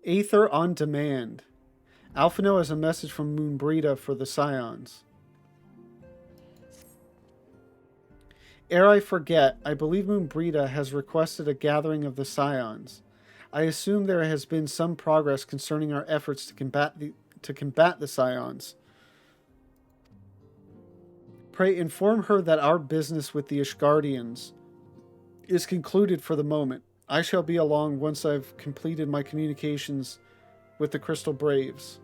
Aether on demand. Alphino has a message from Moonbrita for the Scions. Ere I forget, I believe Moonbrita has requested a gathering of the Scions. I assume there has been some progress concerning our efforts to combat the Scions. Pray inform her that our business with the Ishgardians is concluded for the moment. I shall be along once I've completed my communications with the Crystal Braves.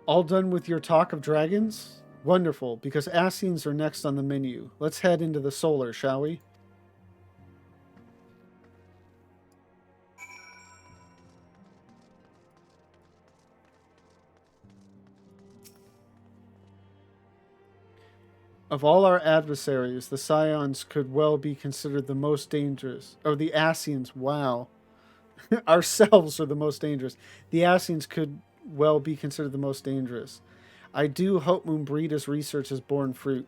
All done with your talk of dragons? Wonderful, because Ascians are next on the menu. Let's head into the solar, shall we? Of all our adversaries, the Scions could well be considered the most dangerous. Or the Ascians, wow. Ourselves are the most dangerous. The Ascians could well be considered the most dangerous. I do hope Moonbrita's research has borne fruit.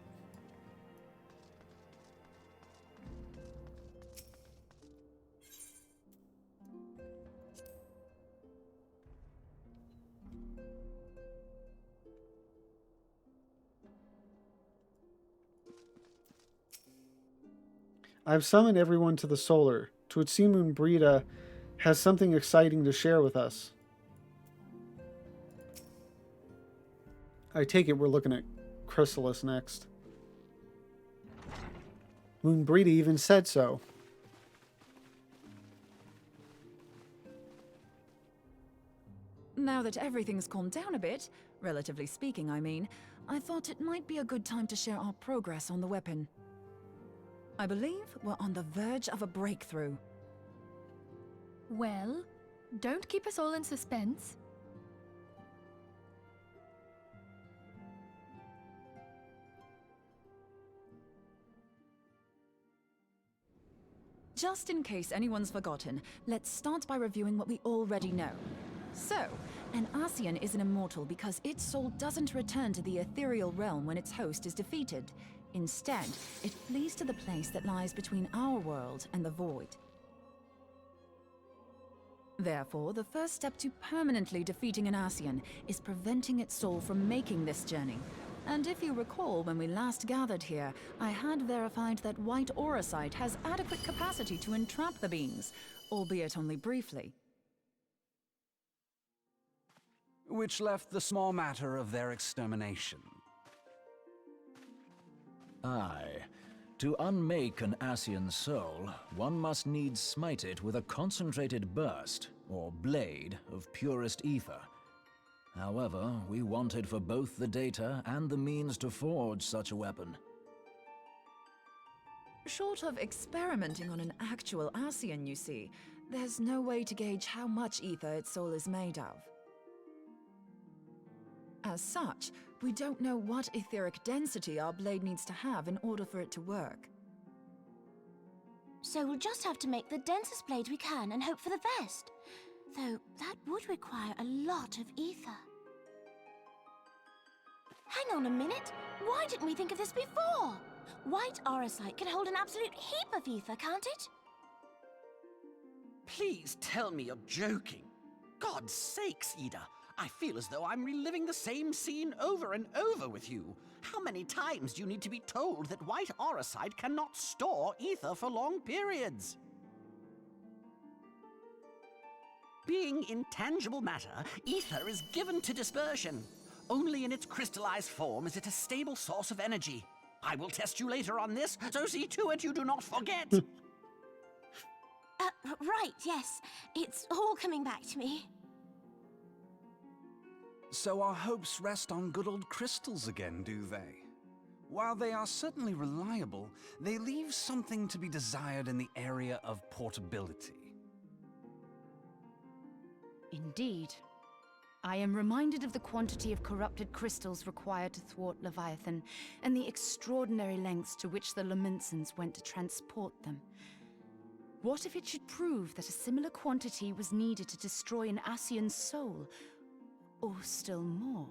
I've summoned everyone to the solar. To would seem Moonbrita has something exciting to share with us. I take it we're looking at Chrysalis next. Moonbrita even said so. Now that everything's calmed down a bit, relatively speaking, I mean, I thought it might be a good time to share our progress on the weapon. I believe we're on the verge of a breakthrough. Well, don't keep us all in suspense. Just in case anyone's forgotten, let's start by reviewing what we already know. So, an Ascian is an immortal because its soul doesn't return to the ethereal realm when its host is defeated. Instead, it flees to the place that lies between our world and the void. Therefore, the first step to permanently defeating an Ascian is preventing its soul from making this journey. And if you recall, when we last gathered here, I had verified that white auracite has adequate capacity to entrap the beings, albeit only briefly. Which left the small matter of their extermination. Aye. To unmake an Ascian soul, one must needs smite it with a concentrated burst, or blade, of purest ether. However, we wanted for both the data and the means to forge such a weapon. Short of experimenting on an actual Ascian, you see, there's no way to gauge how much ether its soul is made of. As such, we don't know what etheric density our blade needs to have in order for it to work. So we'll just have to make the densest blade we can and hope for the best. Though that would require a lot of ether. Hang on a minute. Why didn't we think of this before? White auracite can hold an absolute heap of ether, can't it? Please tell me you're joking. God's sakes, Ida. I feel as though I'm reliving the same scene over and over with you. How many times do you need to be told that white auracite cannot store ether for long periods? Being intangible matter, ether is given to dispersion. Only in its crystallized form is it a stable source of energy. I will test you later on this, so see to it you do not forget. Right, yes. It's all coming back to me. So our hopes rest on good old crystals again, do they? While they are certainly reliable, they leave something to be desired in the area of portability. Indeed. I am reminded of the quantity of corrupted crystals required to thwart Leviathan, and the extraordinary lengths to which the Lamentsons went to transport them. What if it should prove that a similar quantity was needed to destroy an Ascian soul? Or still more?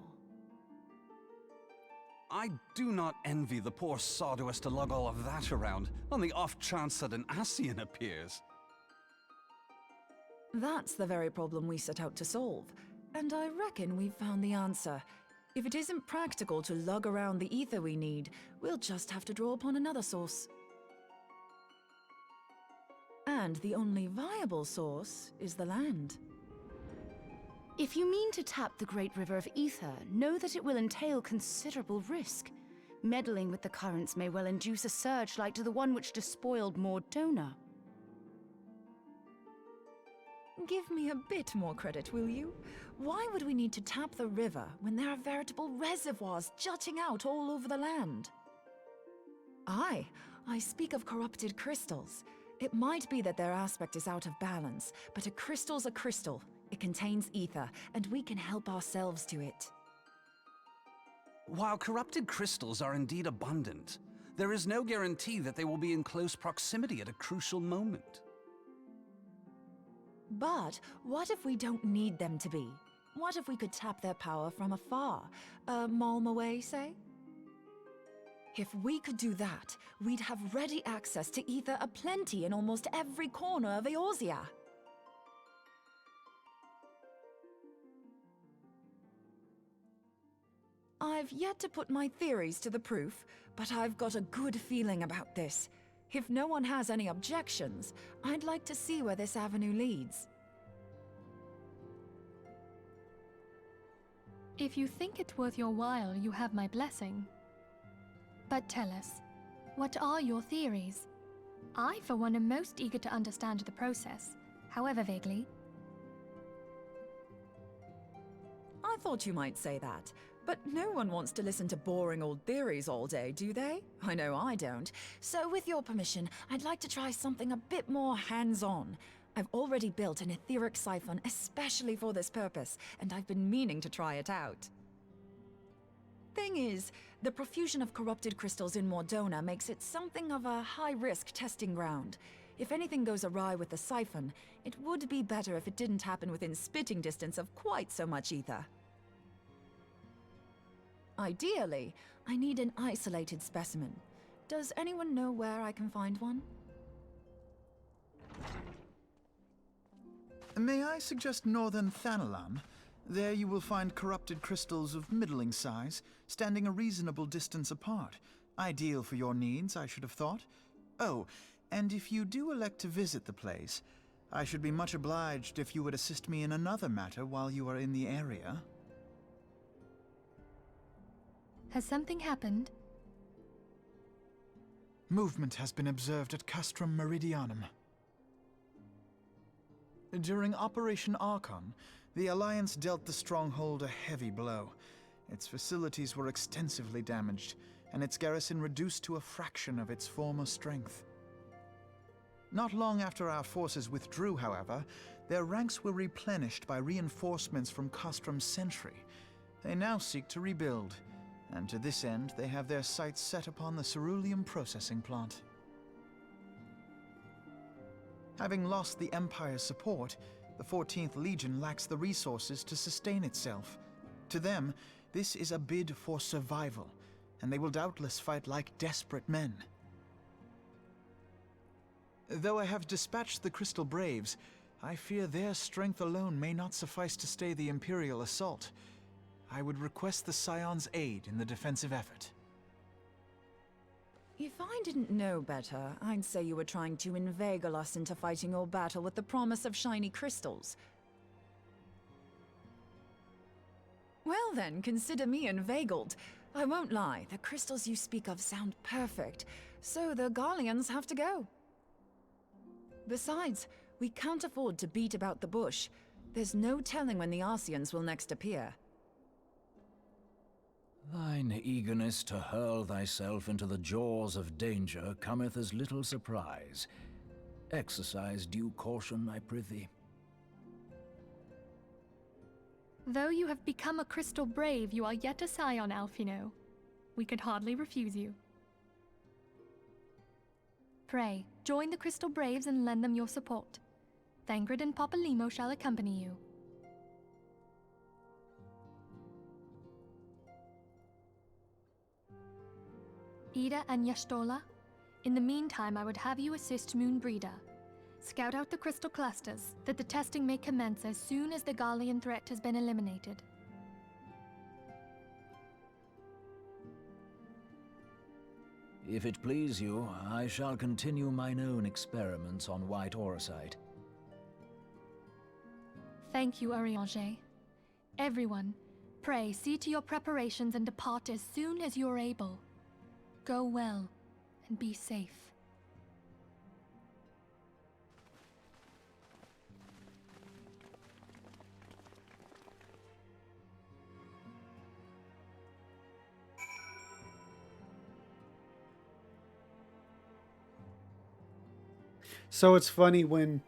I do not envy the poor sod who has to lug all of that around on the off chance that an Ascian appears. That's the very problem we set out to solve, and I reckon we've found the answer. If it isn't practical to lug around the ether we need, we'll just have to draw upon another source. And the only viable source is the land. If you mean to tap the Great River of Ether, know that it will entail considerable risk. Meddling with the currents may well induce a surge like to the one which despoiled Mordona. Give me a bit more credit, will you? Why would we need to tap the river when there are veritable reservoirs jutting out all over the land? Aye, I speak of corrupted crystals. It might be that their aspect is out of balance, but a crystal's a crystal. It contains ether, and we can help ourselves to it. While corrupted crystals are indeed abundant, there is no guarantee that they will be in close proximity at a crucial moment. But what if we don't need them to be? What if we could tap their power from afar, a malm away, say? If we could do that, we'd have ready access to ether aplenty in almost every corner of Eorzea. I've yet to put my theories to the proof, but I've got a good feeling about this. If no one has any objections, I'd like to see where this avenue leads. If you think it worth your while, you have my blessing. But tell us, what are your theories? I, for one, am most eager to understand the process, however vaguely. I thought you might say that, but no one wants to listen to boring old theories all day, do they? I know I don't. So with your permission, I'd like to try something a bit more hands-on. I've already built an etheric siphon especially for this purpose, and I've been meaning to try it out. Thing is, the profusion of corrupted crystals in Mordona makes it something of a high-risk testing ground. If anything goes awry with the siphon, it would be better if it didn't happen within spitting distance of quite so much ether. Ideally, I need an isolated specimen. Does anyone know where I can find one? May I suggest northern Thanalan? There you will find corrupted crystals of middling size, standing a reasonable distance apart. Ideal for your needs, I should have thought. Oh, and if you do elect to visit the place, I should be much obliged if you would assist me in another matter while you are in the area. Has something happened? Movement has been observed at Castrum Meridianum. During Operation Archon, the Alliance dealt the stronghold a heavy blow. Its facilities were extensively damaged, and its garrison reduced to a fraction of its former strength. Not long after our forces withdrew, however, their ranks were replenished by reinforcements from Castrum's sentry. They now seek to rebuild, and to this end they have their sights set upon the ceruleum processing plant. Having lost the Empire's support, the 14th Legion lacks the resources to sustain itself. To them, this is a bid for survival, and they will doubtless fight like desperate men. Though I have dispatched the Crystal Braves, I fear their strength alone may not suffice to stay the Imperial assault. I would request the Scion's aid in the defensive effort. If I didn't know better, I'd say you were trying to inveigle us into fighting your battle with the promise of shiny crystals. Well then, consider me inveigled. I won't lie, the crystals you speak of sound perfect, so the Garleans have to go. Besides, we can't afford to beat about the bush. There's no telling when the Ascians will next appear. Thine eagerness to hurl thyself into the jaws of danger cometh as little surprise. Exercise due caution, I prithee. Though you have become a Crystal Brave, you are yet a Scion, Alphino. We could hardly refuse you. Pray, join the Crystal Braves and lend them your support. Thancred and Papalimo shall accompany you. Ida and Yashtola, in the meantime I would have you assist Moonbreeder. Scout out the crystal clusters, that the testing may commence as soon as the Gallian threat has been eliminated. If it please you, I shall continue mine own experiments on white aurosite. Thank you, Urianger. Everyone, pray see to your preparations and depart as soon as you are able. Go well, and be safe. So it's funny when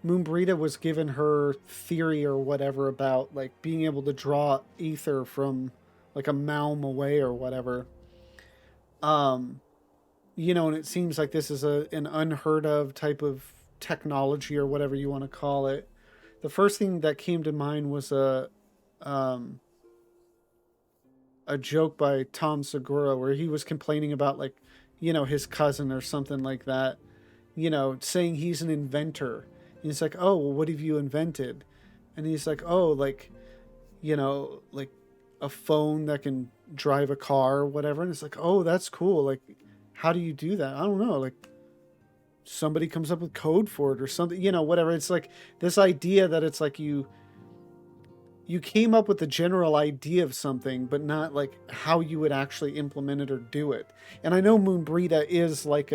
Moonbreeda was given her theory or whatever about like being able to draw ether from like a malm away or whatever. You know, and it seems like this is an unheard of type of technology or whatever you want to call it. The first thing that came to mind was a joke by Tom Segura where he was complaining about like, you know, his cousin or something like that, you know, saying he's an inventor. And he's like, oh, well, what have you invented? And he's like, oh, like, you know, like a phone that can drive a car or whatever. And it's like, oh, that's cool. Like, how do you do that? I don't know. Like, somebody comes up with code for it or something, you know, whatever. It's like this idea that it's like you came up with the general idea of something, but not like how you would actually implement it or do it. And I know Moonbreeda is like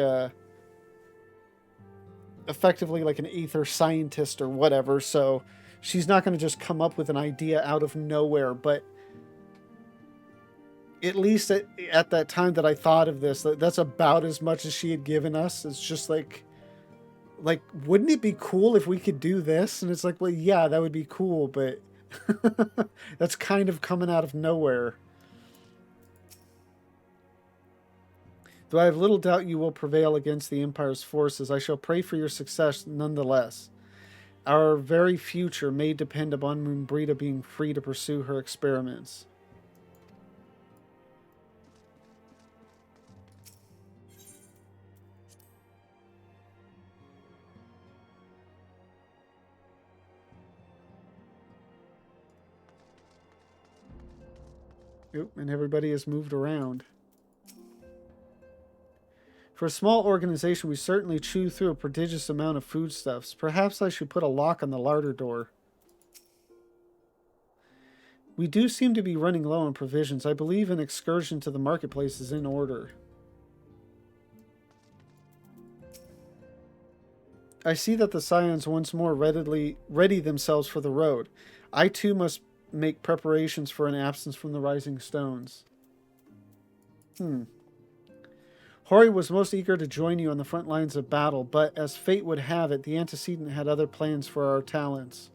effectively like an ether scientist or whatever, so she's not going to just come up with an idea out of nowhere. But at least at that time that I thought of this, that's about as much as she had given us. It's just like, wouldn't it be cool if we could do this? And it's like, well, yeah, that would be cool, but that's kind of coming out of nowhere. Though I have little doubt you will prevail against the Empire's forces, I shall pray for your success nonetheless. Our very future may depend upon Moonbreeda being free to pursue her experiments. Oop, and everybody has moved around. For a small organization, we certainly chew through a prodigious amount of foodstuffs. Perhaps I should put a lock on the larder door. We do seem to be running low on provisions. I believe an excursion to the marketplace is in order. I see that the Scions once more ready themselves for the road. I too must make preparations for an absence from the Rising Stones. Hori was most eager to join you on the front lines of battle, but as fate would have it, the antecedent had other plans for our talents.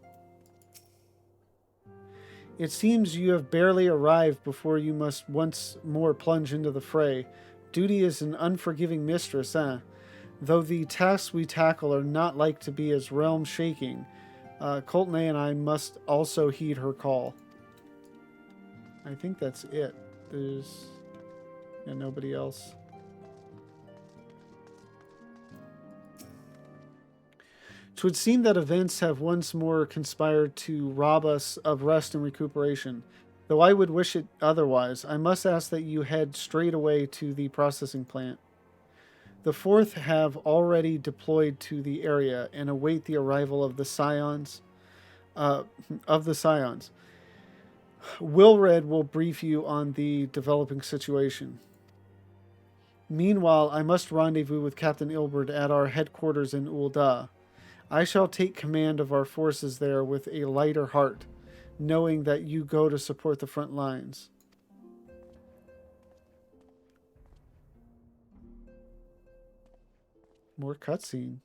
It seems you have barely arrived before you must once more plunge into the fray. Duty is an unforgiving mistress, though the tasks we tackle are not like to be as realm-shaking. Coltney and I must also heed her call. I think that's it. There's nobody else. It would seem that events have once more conspired to rob us of rest and recuperation. Though I would wish it otherwise, I must ask that you head straight away to the processing plant. The Fourth have already deployed to the area and await the arrival of the Scions. Wilred will brief you on the developing situation. Meanwhile, I must rendezvous with Captain Ilberd at our headquarters in Ul'dah. I shall take command of our forces there with a lighter heart, knowing that you go to support the front lines. More cutscene.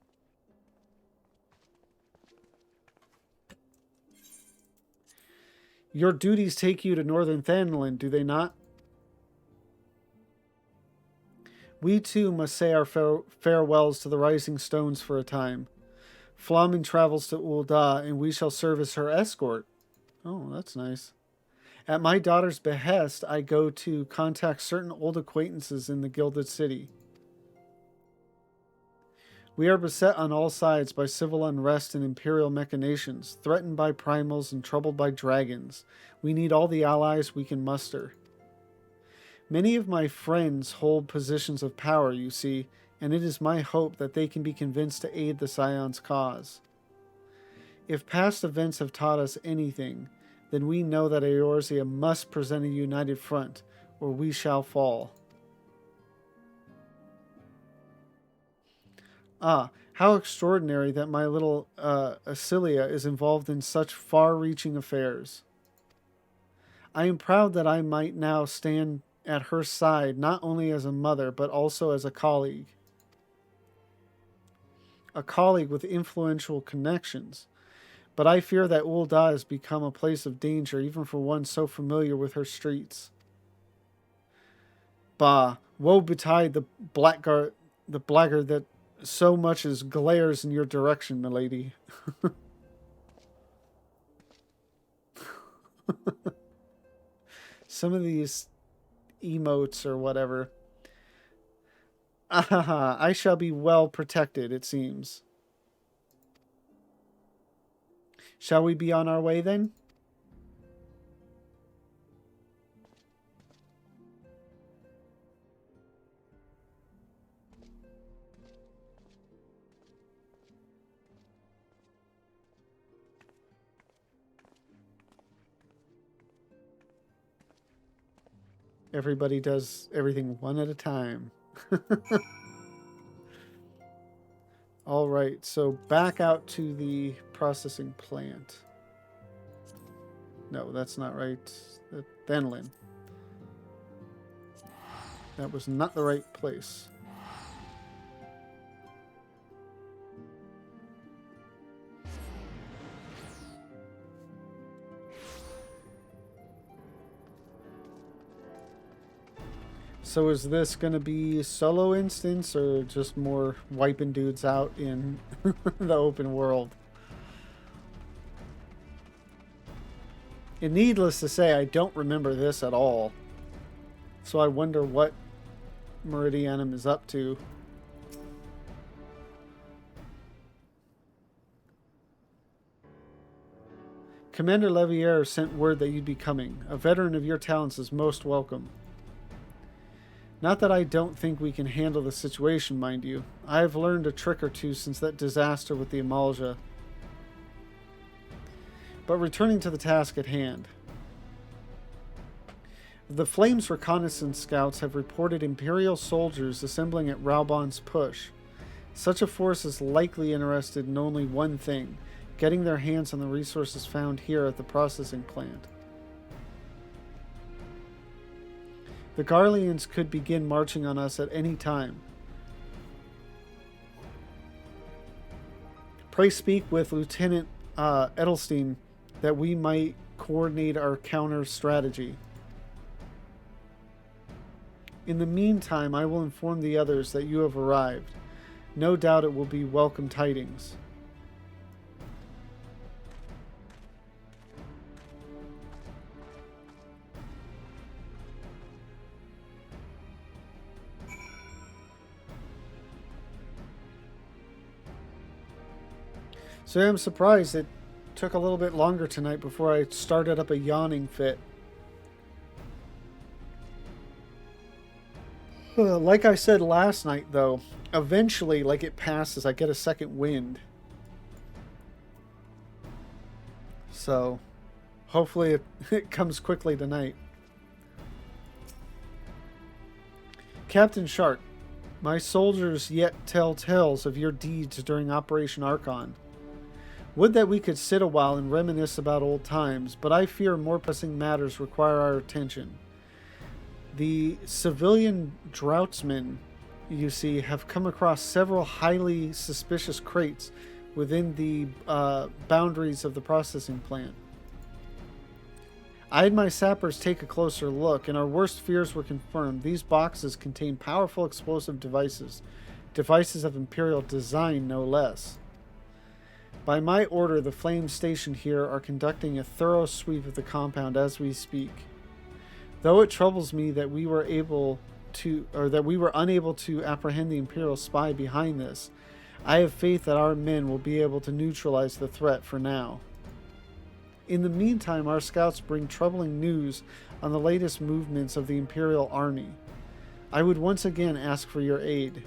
Your duties take you to Northern Thanlin, do they not? We too must say our farewells to the Rising Stones for a time. Flamen travels to Ul'dah, and we shall serve as her escort. Oh, that's nice. At my daughter's behest, I go to contact certain old acquaintances in the Gilded City. We are beset on all sides by civil unrest and imperial machinations, threatened by primals and troubled by dragons. We need all the allies we can muster. Many of my friends hold positions of power, you see, and it is my hope that they can be convinced to aid the Scion's cause. If past events have taught us anything, then we know that Eorzea must present a united front, or we shall fall. Ah, how extraordinary that my little Ascilia is involved in such far-reaching affairs. I am proud that I might now stand at her side, not only as a mother, but also as a colleague. A colleague with influential connections. But I fear that Ul'dah has become a place of danger, even for one so familiar with her streets. Bah, woe betide the blackguard that so much as glares in your direction, milady. Some of these emotes or whatever. Ah, I shall be well protected, it seems. Shall we be on our way then? Everybody does everything one at a time. All right, so back out to the processing plant. No, that's not right. Thenlin. That was not the right place. So is this going to be solo instance or just more wiping dudes out in the open world? And needless to say, I don't remember this at all. So I wonder what Meridianum is up to. Commander Levier sent word that you'd be coming. A veteran of your talents is most welcome. Not that I don't think we can handle the situation, mind you. I have learned a trick or two since that disaster with the Amalja. But returning to the task at hand. The Flames reconnaissance scouts have reported Imperial soldiers assembling at Raubon's Push. Such a force is likely interested in only one thing, getting their hands on the resources found here at the processing plant. The Garleans could begin marching on us at any time. Pray speak with Lieutenant Edelstein that we might coordinate our counter strategy. In the meantime, I will inform the others that you have arrived. No doubt it will be welcome tidings. So I'm surprised it took a little bit longer tonight before I started up a yawning fit. Like I said last night, though, eventually, like it passes, I get a second wind. So, hopefully it comes quickly tonight. Captain Shark, my soldiers yet tell tales of your deeds during Operation Archon. Would that we could sit a while and reminisce about old times, but I fear more pressing matters require our attention. The civilian draughtsmen, you see, have come across several highly suspicious crates within the boundaries of the processing plant. I had my sappers take a closer look, and our worst fears were confirmed. These boxes contain powerful explosive devices. Devices of Imperial design, no less. By my order, the flames stationed here are conducting a thorough sweep of the compound as we speak. Though it troubles me that we were unable to apprehend the Imperial spy behind this, I have faith that our men will be able to neutralize the threat for now. In the meantime, our scouts bring troubling news on the latest movements of the Imperial army. I would once again ask for your aid.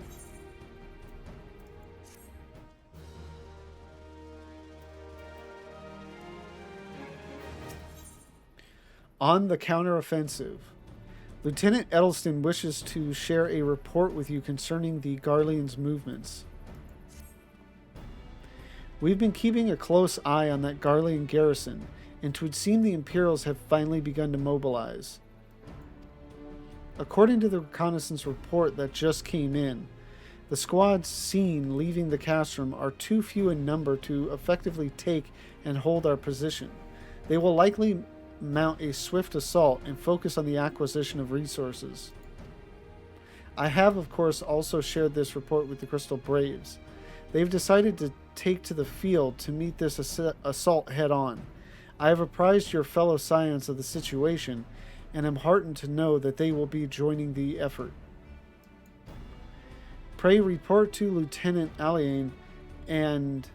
On the counteroffensive. Lieutenant Edelston wishes to share a report with you concerning the Garlean's movements. We've been keeping a close eye on that Garlean garrison, and it would seem the Imperials have finally begun to mobilize. According to the reconnaissance report that just came in, the squads seen leaving the castrum are too few in number to effectively take and hold our position. They will likely mount a swift assault and focus on the acquisition of resources. I have, of course, also shared this report with the Crystal Braves. They've decided to take to the field to meet this assault head-on. I have apprised your fellow Scions of the situation, and am heartened to know that they will be joining the effort. Pray report to Lieutenant Ascian and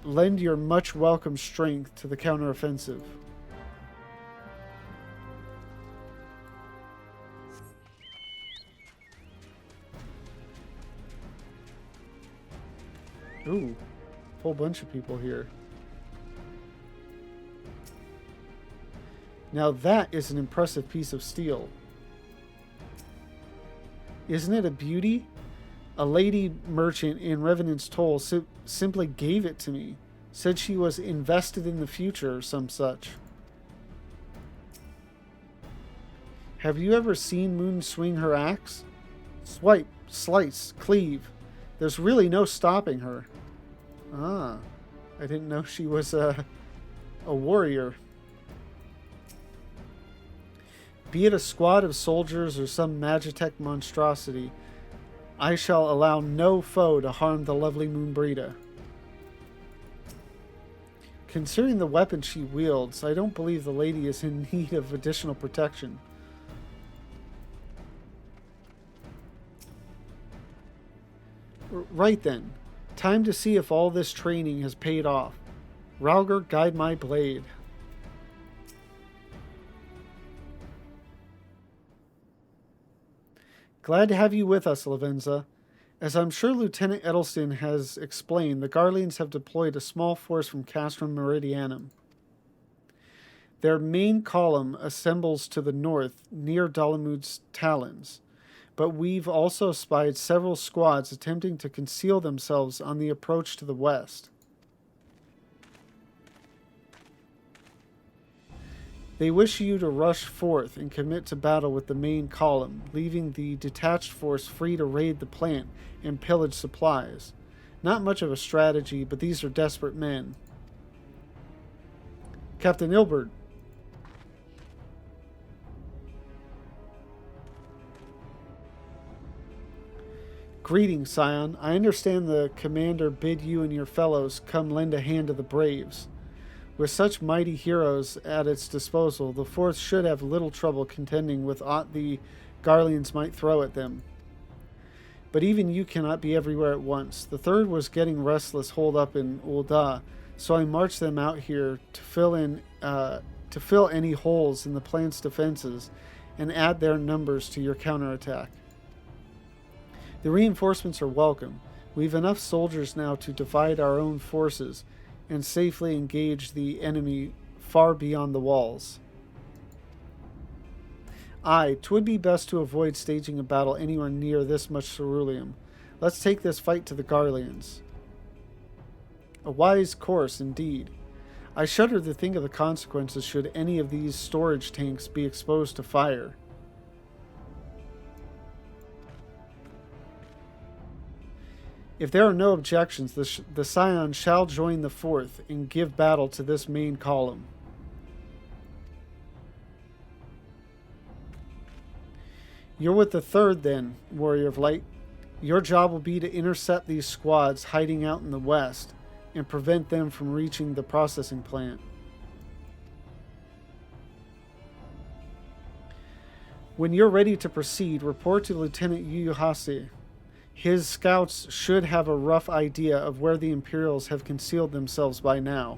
lend your much welcome strength to the counteroffensive. Ooh, whole bunch of people here. Now that is an impressive piece of steel. Isn't it a beauty? A lady merchant in Revenant's Toll simply gave it to me. Said she was invested in the future or some such. Have you ever seen Moon swing her axe? Swipe, slice, cleave. There's really no stopping her. Ah, I didn't know she was a warrior. Be it a squad of soldiers or some Magitech monstrosity, I shall allow no foe to harm the lovely Moonbrita. Considering the weapon she wields, I don't believe the lady is in need of additional protection. Right then. Time to see if all this training has paid off. Rauger, guide my blade. Glad to have you with us, Lavenza. As I'm sure Lieutenant Edelston has explained, the Garleans have deployed a small force from Castrum Meridianum. Their main column assembles to the north, near Dalamud's Talons, but we've also spied several squads attempting to conceal themselves on the approach to the west. They wish you to rush forth and commit to battle with the main column, leaving the detached force free to raid the plant and pillage supplies. Not much of a strategy, but these are desperate men. Captain Ilbert. Greetings, Scion. I understand the commander bid you and your fellows come lend a hand to the Braves. With such mighty heroes at its disposal, the Fourth should have little trouble contending with aught the Garleans might throw at them. But even you cannot be everywhere at once. The Third was getting restless holed up in Ul'dah, so I marched them out here to fill any holes in the plant's defenses and add their numbers to your counterattack. The reinforcements are welcome. We've enough soldiers now to divide our own forces and safely engage the enemy far beyond the walls. Aye, 'twould be best to avoid staging a battle anywhere near this much ceruleum. Let's take this fight to the Garleans. A wise course, indeed. I shudder to think of the consequences should any of these storage tanks be exposed to fire. If there are no objections, the Scion shall join the Fourth and give battle to this main column. You're with the 3rd then, Warrior of Light. Your job will be to intercept these squads hiding out in the west and prevent them from reaching the processing plant. When you're ready to proceed, report to Lieutenant Yuyuhase. His scouts should have a rough idea of where the Imperials have concealed themselves by now.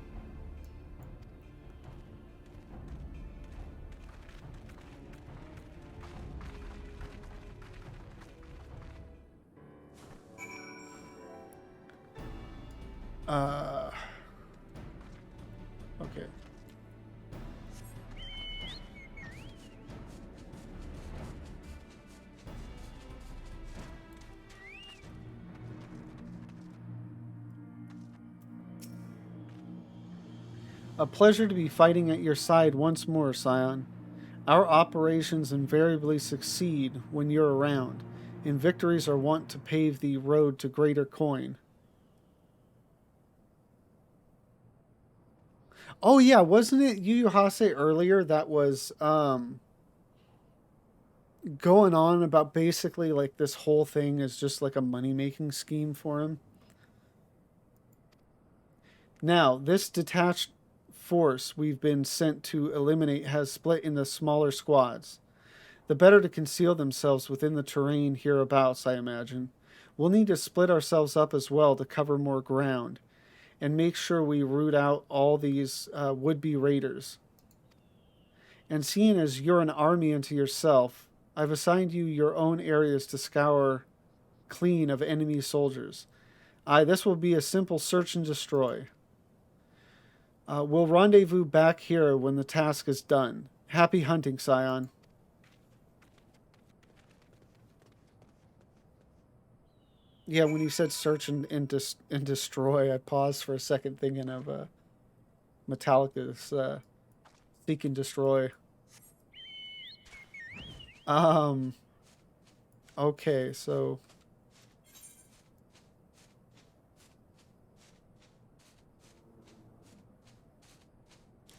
Okay. A pleasure to be fighting at your side once more, Scion. Our operations invariably succeed when you're around, and victories are wont to pave the road to greater coin. Oh yeah, wasn't it Yu Yu Hase earlier that was going on about basically like this whole thing is just like a money-making scheme for him? Now, this detached force we've been sent to eliminate has split into smaller squads. The better to conceal themselves within the terrain hereabouts, I imagine. We'll need to split ourselves up as well to cover more ground and make sure we root out all these would-be raiders. And seeing as you're an army unto yourself, I've assigned you your own areas to scour clean of enemy soldiers. This will be a simple search and destroy. We'll rendezvous back here when the task is done. Happy hunting, Scion. Yeah, when you said search and destroy, I paused for a second thinking of Metallica's Seek and Destroy. Okay, so...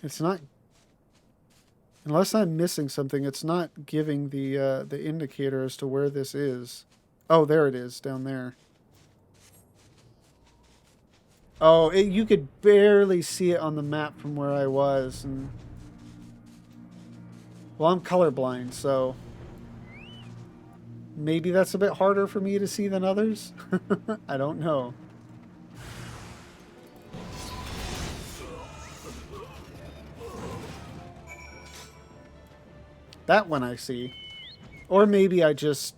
It's not... Unless I'm missing something, it's not giving the indicator as to where this is. Oh, there it is, down there. Oh, you could barely see it on the map from where I was. And well, I'm colorblind, so maybe that's a bit harder for me to see than others. I don't know. That one I see. Or maybe I just...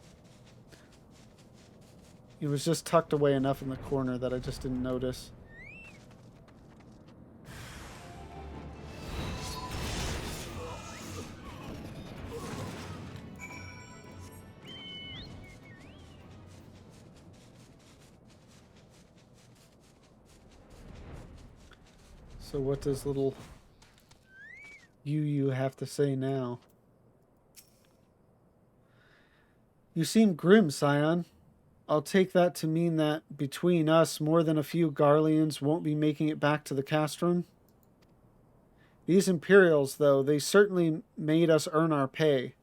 It was just tucked away enough in the corner that I just didn't notice. So what does little you have to say now? You seem grim, Scion. I'll take that to mean that between us, more than a few Garleans won't be making it back to the castrum. These Imperials, though, they certainly made us earn our pay.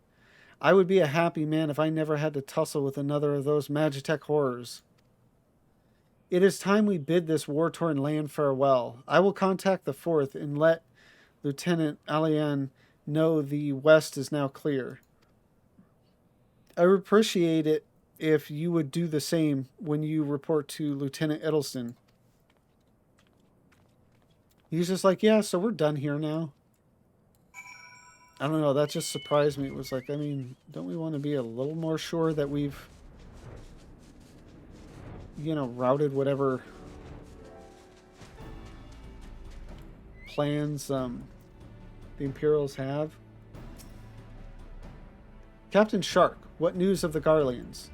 I would be a happy man if I never had to tussle with another of those Magitech horrors. It is time we bid this war-torn land farewell. I will contact the 4th and let Lieutenant Ascian know the west is now clear. I would appreciate it if you would do the same when you report to Lieutenant Edelson. He's just like, yeah, so we're done here now. I don't know, that just surprised me. It was like, I mean, don't we want to be a little more sure that we've, you know, routed whatever plans the Imperials have? Captain Shark, what news of the Garleans?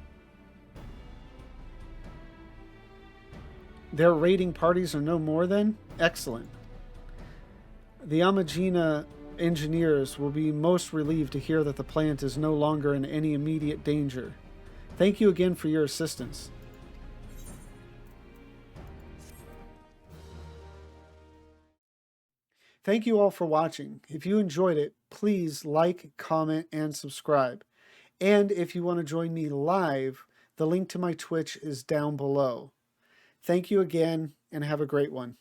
Their raiding parties are no more then? Excellent. The Amagina engineers will be most relieved to hear that the plant is no longer in any immediate danger. Thank you again for your assistance. Thank you all for watching. If you enjoyed it, please like, comment, and subscribe. And if you want to join me live, the link to my Twitch is down below. Thank you again, and have a great one.